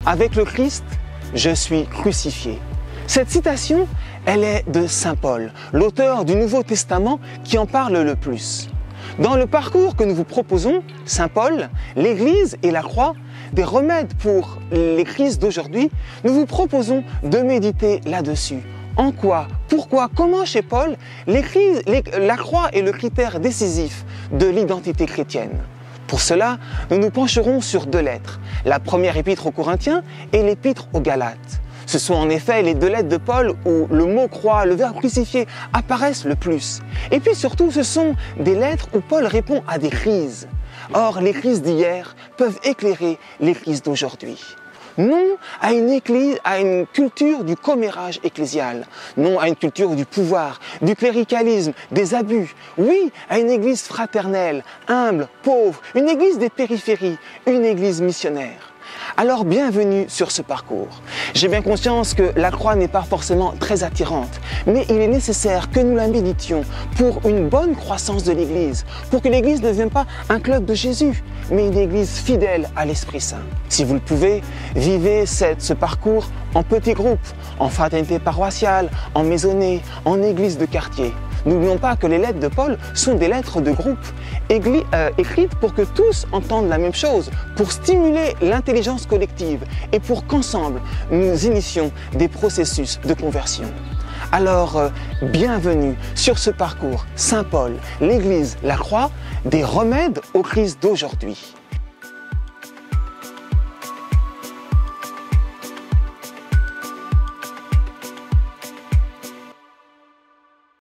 avec le Christ, je suis crucifié. Cette citation, elle est de Saint Paul, l'auteur du Nouveau Testament qui en parle le plus. Dans le parcours que nous vous proposons, Saint Paul, l'Église et la croix, des remèdes pour les crises d'aujourd'hui, nous vous proposons de méditer là-dessus. En quoi, pourquoi, comment chez Paul, la croix est le critère décisif de l'identité chrétienne. Pour cela, nous nous pencherons sur deux lettres, la première épître aux Corinthiens et l'épître aux Galates. Ce sont en effet les deux lettres de Paul où le mot croix, le verbe crucifié apparaissent le plus. Et puis surtout, ce sont des lettres où Paul répond à des crises. Or, les crises d'hier peuvent éclairer les crises d'aujourd'hui. Non à une culture du commérage ecclésial, non à une culture du pouvoir, du cléricalisme, des abus. Oui, à une église fraternelle, humble, pauvre, une église des périphéries, une église missionnaire. Alors bienvenue sur ce parcours. J'ai bien conscience que la croix n'est pas forcément très attirante, mais il est nécessaire que nous la méditions pour une bonne croissance de l'Église, pour que l'Église ne devienne pas un club de Jésus, mais une Église fidèle à l'Esprit Saint. Si vous le pouvez, vivez ce parcours en petits groupes, en fraternité paroissiale, en maisonnée, en église de quartier. N'oublions pas que les lettres de Paul sont des lettres de groupe, écrites pour que tous entendent la même chose, pour stimuler l'intelligence collective et pour qu'ensemble, nous initions des processus de conversion. Alors, bienvenue sur ce parcours Saint Paul, l'Église, la croix, des remèdes aux crises d'aujourd'hui.